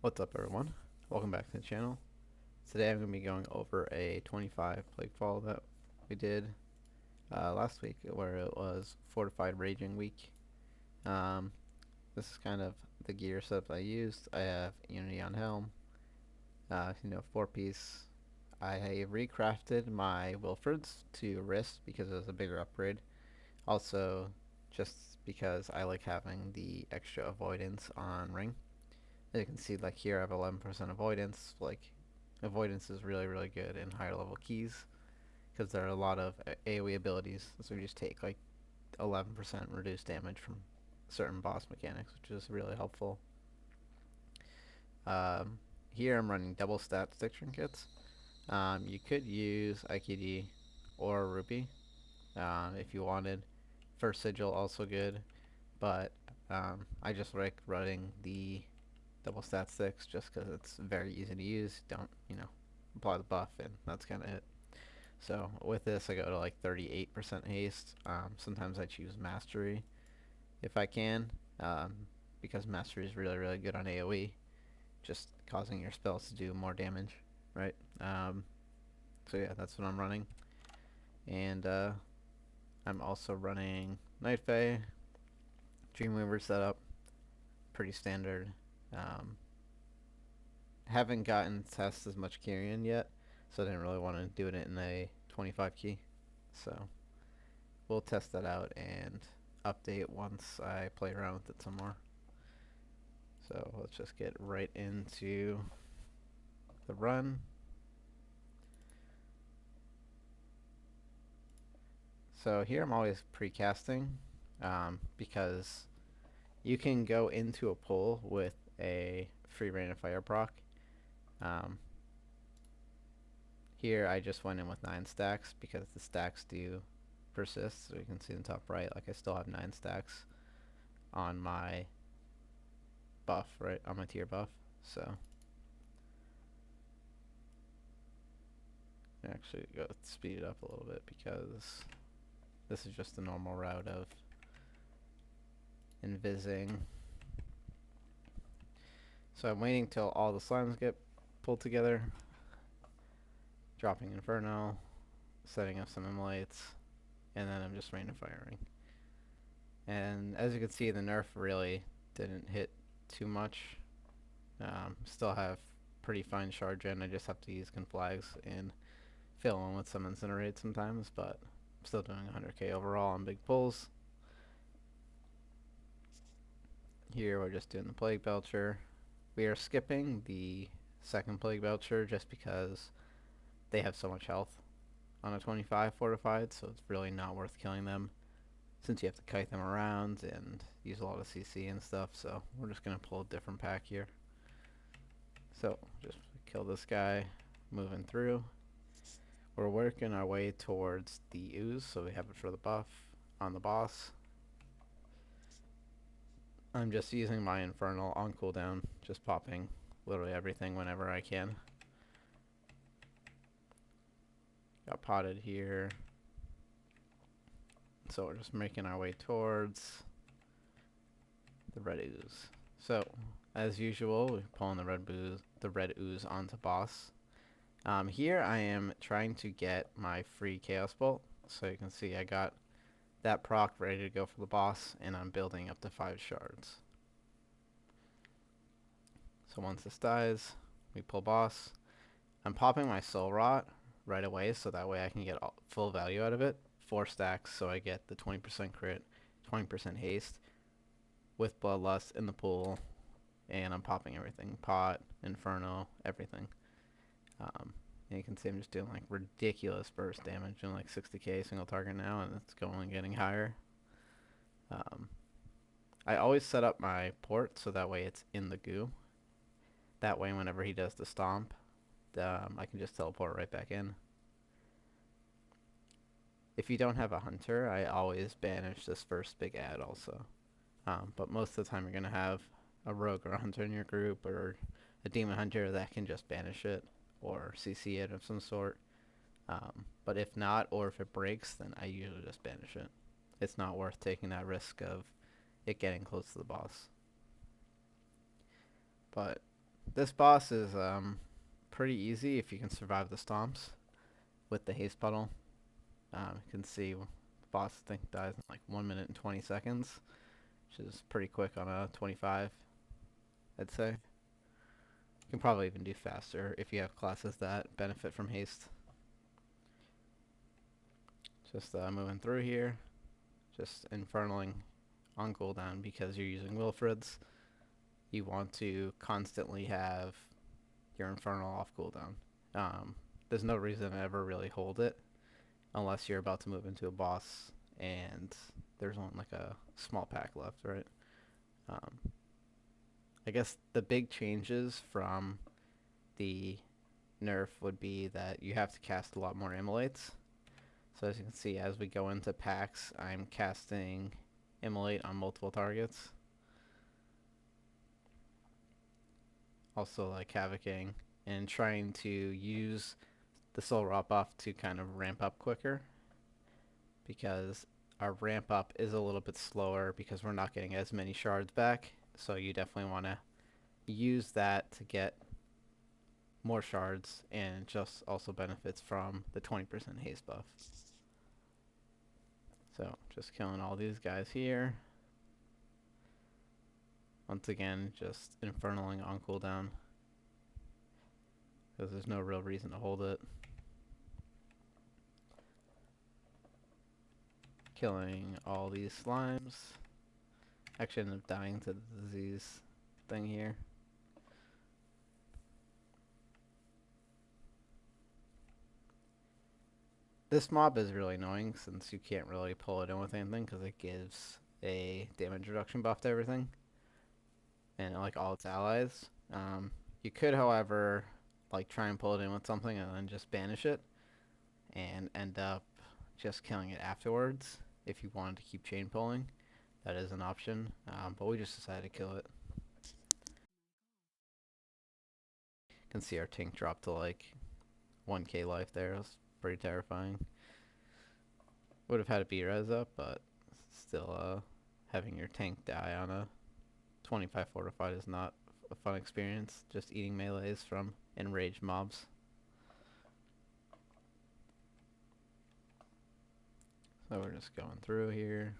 What's up, everyone? Welcome back to the channel. Today I'm going to be going over a 25 Plaguefall that we did last week, where it was Fortified Raging week. Um, this is kind of the gear setup I used. I have Unity on Helm, 4-piece. I recrafted my Wilfords to wrist because it was a bigger upgrade. Also, just because I like having the extra avoidance on ring. As you can see, like here I have 11% avoidance. Avoidance is really, really good in higher level keys because there are a lot of AoE abilities. So you just take like 11% reduced damage from certain boss mechanics, which is really helpful. Here I'm running double stat stick trinkets. You could use IQD or Rupee if you wanted. First Sigil also good, but I just like running the double stat sticks just because it's very easy to use. Don't, apply the buff, and that's kind of it. So with this, I go to like 38% haste. Sometimes I choose Mastery if I can, um, because Mastery is really, really good on AoE, just causing your spells to do more damage, right? So yeah, that's what I'm running. And I'm also running Night Fae, Dreamweaver setup, pretty standard. Um, haven't gotten to test as much Kyrian yet, so I didn't really want to do it in a 25 key. So we'll test that out and update once I play around with it some more. So let's just get right into the run. So here I'm always pre-casting because you can go into a pull with a free rain of fire proc. Um, Here I just went in with 9 stacks because the stacks do persist. So you can see in the top right, like I still have 9 stacks on my buff, right? On my tier buff. So actually go speed it up a little bit because this is just the normal route of invising. So I'm waiting till all the slimes get pulled together, dropping Inferno, setting up some immolates, and then I'm just rain of firing. And as you can see, the nerf really didn't hit too much. Still have pretty fine shard gen. I just have to use conflags and fill in with some incinerate sometimes, but I'm still doing 100k overall on big pulls. Here we're just doing the Plague Belcher. We are skipping the second Plague Belcher just because they have so much health on a 25 Fortified, so it's really not worth killing them since you have to kite them around and use a lot of CC and stuff. So we're just going to pull a different pack here. So just kill this guy, moving through. We're working our way towards the ooze, so we have it for the buff on the boss. I'm just using my Infernal on cooldown, just popping literally everything whenever I can. Got potted here. So we're just making our way towards the red ooze. So, as usual, we're pulling the red ooze onto boss. Here I am trying to get my free Chaos Bolt. So you can see I got that proc ready to go for the boss, and I'm building up to 5 shards. So once this dies, we pull boss. I'm popping my Soul Rot right away, so that way I can get full value out of it. 4 stacks, so I get the 20% crit, 20% haste, with Bloodlust in the pool, and I'm popping everything. Pot, Inferno, everything. And you can see I'm just doing like ridiculous burst damage, doing like 60k single target now, and it's going and getting higher. I always set up my port so that way it's in the goo. That way whenever he does the stomp, I can just teleport right back in. If you don't have a hunter, I always banish this first big ad also. But most of the time you're going to have a rogue or a hunter in your group, or a demon hunter that can just banish it or CC it of some sort. But if not, or if it breaks, then I usually just banish it. It's not worth taking that risk of it getting close to the boss. But This boss is pretty easy if you can survive the stomps with the haste puddle. You can see the boss I think dies in like 1 minute and 20 seconds, which is pretty quick on a 25, I'd say. You can probably even do faster if you have classes that benefit from haste. Just moving through here, just infernaling on cooldown because you're using Wilfrids. You want to constantly have your infernal off cooldown. There's no reason to ever really hold it unless you're about to move into a boss and there's only like a small pack left, right? Um, I guess the big changes from the nerf would be that you have to cast a lot more immolates. So as you can see, as we go into packs, I'm casting immolate on multiple targets. Also like havocing and trying to use the soul rot buff to kind of ramp up quicker because our ramp up is a little bit slower because we're not getting as many shards back. So you definitely want to use that to get more shards, and just also benefits from the 20% haste buff. So just killing all these guys here. Once again, just infernaling on cooldown because there's no real reason to hold it. Killing all these slimes. Actually ended up dying to the disease thing here. This mob is really annoying since you can't really pull it in with anything because it gives a damage reduction buff to everything and like all its allies. You could, however, like try and pull it in with something and then just banish it and end up just killing it afterwards if you wanted to keep chain pulling. That is an option, but we just decided to kill it. You can see our tank drop to like 1k life there. It was pretty terrifying. Would have had to beat res up, but still, having your tank die on a 25 fortified is not a fun experience. Just eating melees from enraged mobs. So we're just going through here.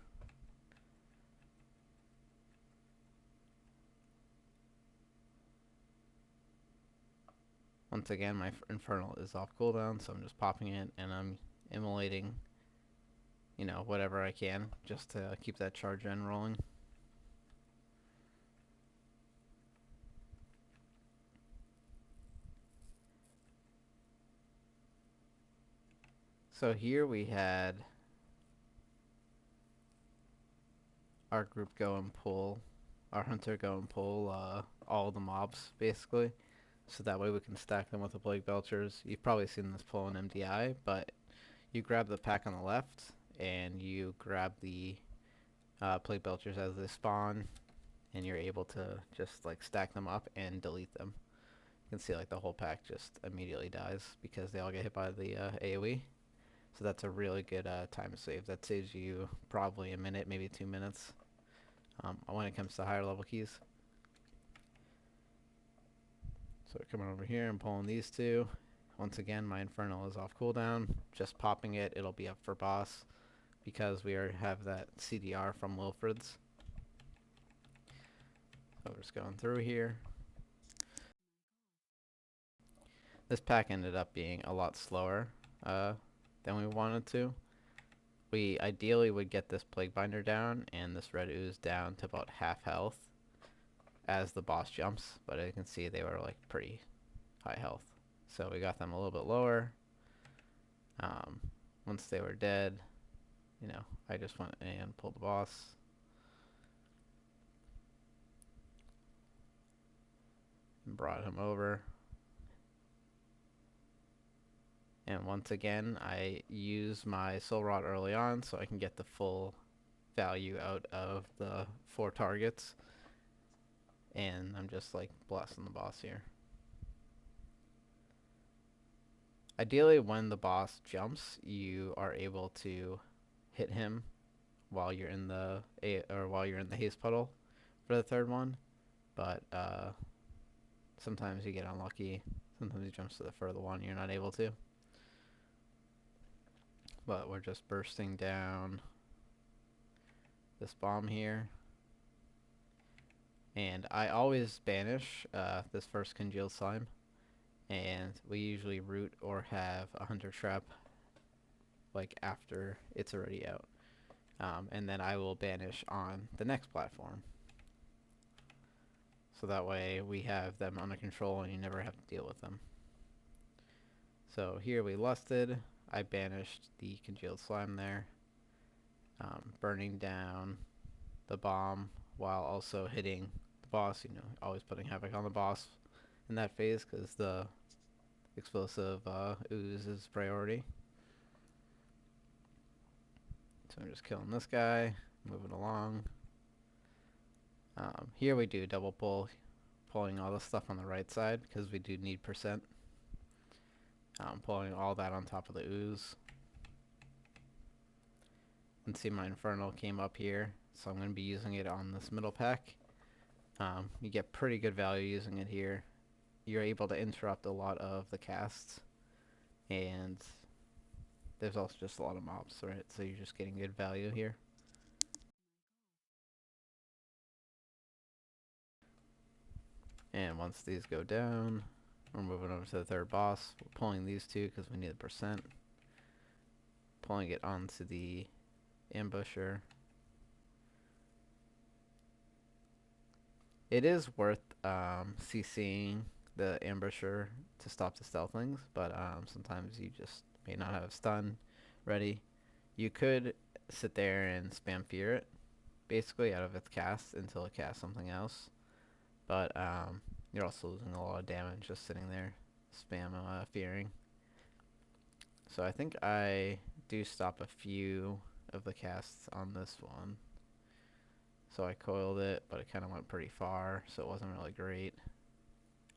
Once again, my infernal is off cooldown, so I'm just popping it and I'm immolating, you know, whatever I can just to keep that charge gen rolling. So here we had our group go and pull, our hunter go and pull all the mobs basically, so that way we can stack them with the Plague Belchers. You've probably seen this pull in MDI, but you grab the pack on the left and you grab the Plague Belchers as they spawn, and you're able to just like stack them up and delete them. You can see like the whole pack just immediately dies because they all get hit by the AoE. So that's a really good time save. That saves you probably a minute, maybe 2 minutes when it comes to higher level keys. So coming over here and pulling these two. Once again, my Infernal is off cooldown. Just popping it, it'll be up for boss because we have that CDR from Wilfrid's. So we're just going through here. This pack ended up being a lot slower than we wanted to. We ideally would get this Plague Binder down and this Red Ooze down to about half health as the boss jumps, but as you can see they were like pretty high health. So we got them a little bit lower. Once they were dead, you know, I just went and pulled the boss. And brought him over. And once again, I use my Soul Rod early on so I can get the full value out of the 4 targets. And I'm just like blasting the boss here. Ideally, when the boss jumps, you are able to hit him while you're in the haste puddle for the third one. But sometimes you get unlucky. Sometimes he jumps to the further one, you're not able to. But we're just bursting down this bomb here. And I always banish this first congealed slime. And we usually root or have a hunter trap like after it's already out. And then I will banish on the next platform. So that way we have them under control and you never have to deal with them. So here we lusted. I banished the congealed slime there, burning down the bomb while also hitting the boss. You know, always putting havoc on the boss in that phase because the explosive ooze is priority. So I'm just killing this guy, moving along. Here we do double pull, pulling all the stuff on the right side because we do need percent. Pulling all that on top of the ooze. And see my Infernal came up here, so I'm going to be using it on this middle pack. You get pretty good value using it here. You're able to interrupt a lot of the casts, and there's also just a lot of mobs, right? So you're just getting good value here. And once these go down, we're moving over to the third boss. We're pulling these two because we need the percent. Pulling it onto the ambusher. It is worth CCing the ambusher to stop the stealthlings, but sometimes you just may not have stun ready. You could sit there and spam fear it, basically out of its cast until it casts something else. But you're also losing a lot of damage just sitting there spam fearing. So I think I do stop a few of the casts on this one. So I coiled it, but it kind of went pretty far, so it wasn't really great.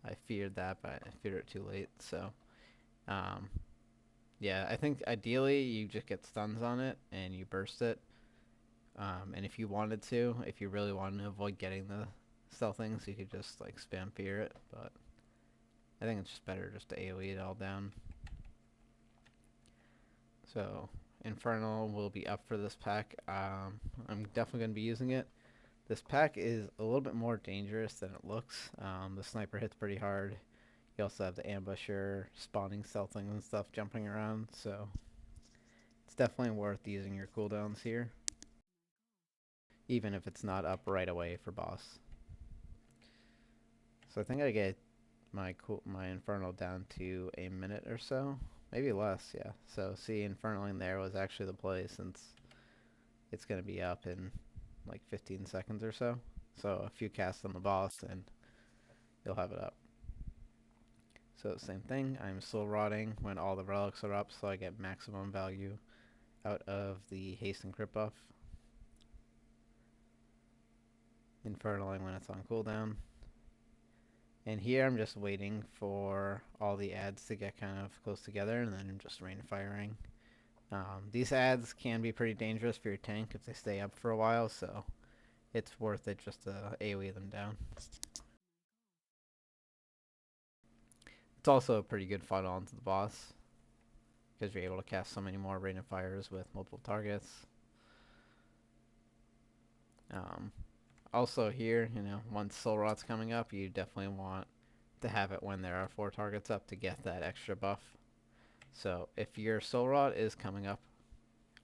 I feared that, but I feared it too late, so yeah, I think ideally you just get stuns on it and you burst it. And if you wanted to, if you really wanted to avoid getting the stealth things, you could just like spam fear it, but I think it's just better just to AoE it all down. So Infernal will be up for this pack. I'm definitely going to be using it. This pack is a little bit more dangerous than it looks. The sniper hits pretty hard. You also have the ambusher, spawning stealthing and stuff jumping around, so it's definitely worth using your cooldowns here, even if it's not up right away for boss. So I think I get my Infernal down to a minute or so, maybe less, yeah. So see, Infernaling there was actually the play since it's going to be up in like 15 seconds or so. So a few casts on the boss and you'll have it up. So same thing, I'm soul rotting when all the relics are up, so I get maximum value out of the haste and crit buff. Infernaling when it's on cooldown. And here I'm just waiting for all the ads to get kind of close together and then I'm just rain firing. These ads can be pretty dangerous for your tank if they stay up for a while, so it's worth it just to AoE them down. It's also a pretty good fight onto the boss because you're able to cast so many more rain of fires with multiple targets. Also here, you know, once Soul Rot's coming up, you definitely want to have it when there are 4 targets up to get that extra buff. So if your Soul Rot is coming up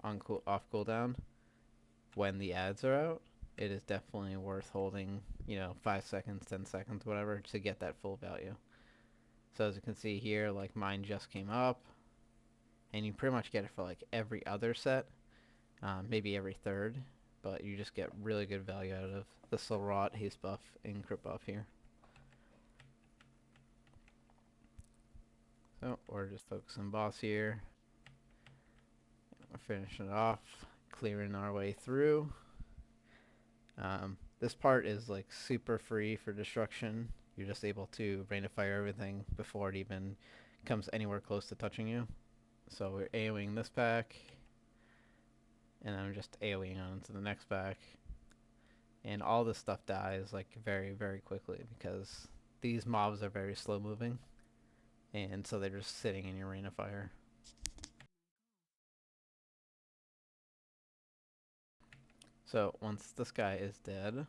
on off cooldown when the ads are out, it is definitely worth holding, you know, 5 seconds, 10 seconds, whatever, to get that full value. So as you can see here, like mine just came up, and you pretty much get it for like every other set, maybe every third, but you just get really good value out of the Soul Rot, haste buff, and crit buff here. So we're just focusing boss here. We're finishing it off, clearing our way through. This part is like super free for destruction. You're just able to rain of fire everything before it even comes anywhere close to touching you. So we're AoEing this pack, and I'm just AoEing on to the next pack. And all this stuff dies like very, very quickly because these mobs are very slow moving, and so they're just sitting in your rain of fire. So once this guy is dead,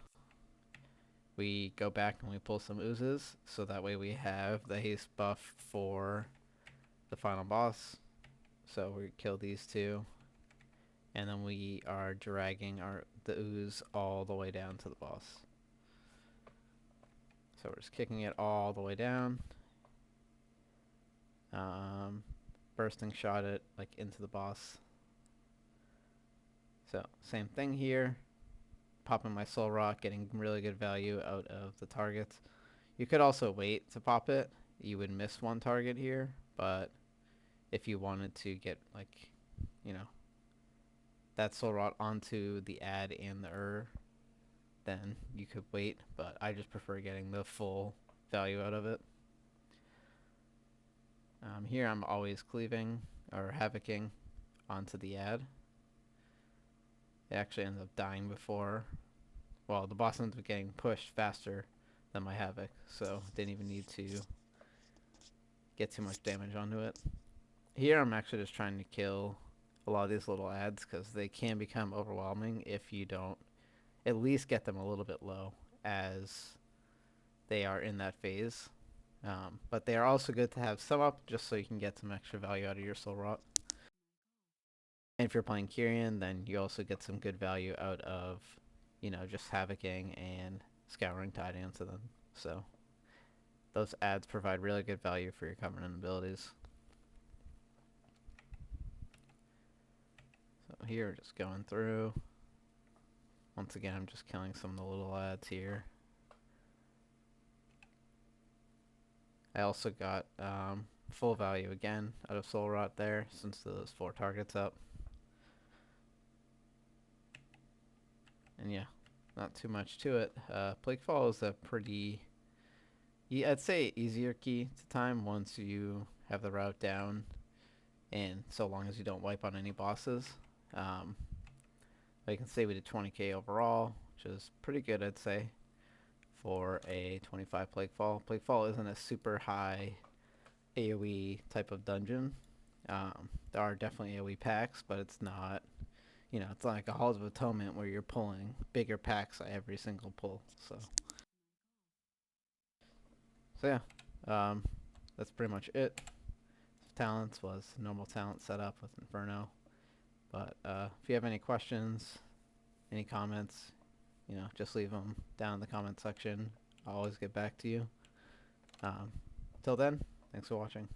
we go back and we pull some oozes, so that way we have the haste buff for the final boss. So we kill these two, and then we are dragging the ooze all the way down to the boss. So we're just kicking it all the way down. Bursting shot it like into the boss. So same thing here. Popping my soul rock, getting really good value out of the targets. You could also wait to pop it. You would miss one target here, but if you wanted to get like, you know, that soul rot onto the ad and the then you could wait, but I just prefer getting the full value out of it. Here I'm always cleaving or havocing onto the ad. It actually ends up dying before, well, the boss ends up getting pushed faster than my havoc, so didn't even need to get too much damage onto it. Here I'm actually just trying to kill a lot of these little ads because they can become overwhelming if you don't at least get them a little bit low as they are in that phase. But they are also good to have some up just so you can get some extra value out of your soul rot. And if you're playing Kyrian, then you also get some good value out of, you know, just havocing and scouring tide into them. So those ads provide really good value for your Covenant abilities. So here, just going through. Once again, I'm just killing some of the little ads here. I also got full value again out of soul rot there since those 4 targets up. And yeah, not too much to it. Plaguefall is a pretty, I'd say easier key to time once you have the route down, and so long as you don't wipe on any bosses. But you can say we did 20k overall, which is pretty good, I'd say, for a 25 Plaguefall. Plaguefall isn't a super high AoE type of dungeon. There are definitely AoE packs, but it's not, you know, it's not like a Halls of Atonement where you're pulling bigger packs every single pull. So yeah, that's pretty much it. Talents was normal talent setup with Inferno. But if you have any questions, any comments, you know, just leave them down in the comment section. I'll always get back to you. Till then, thanks for watching.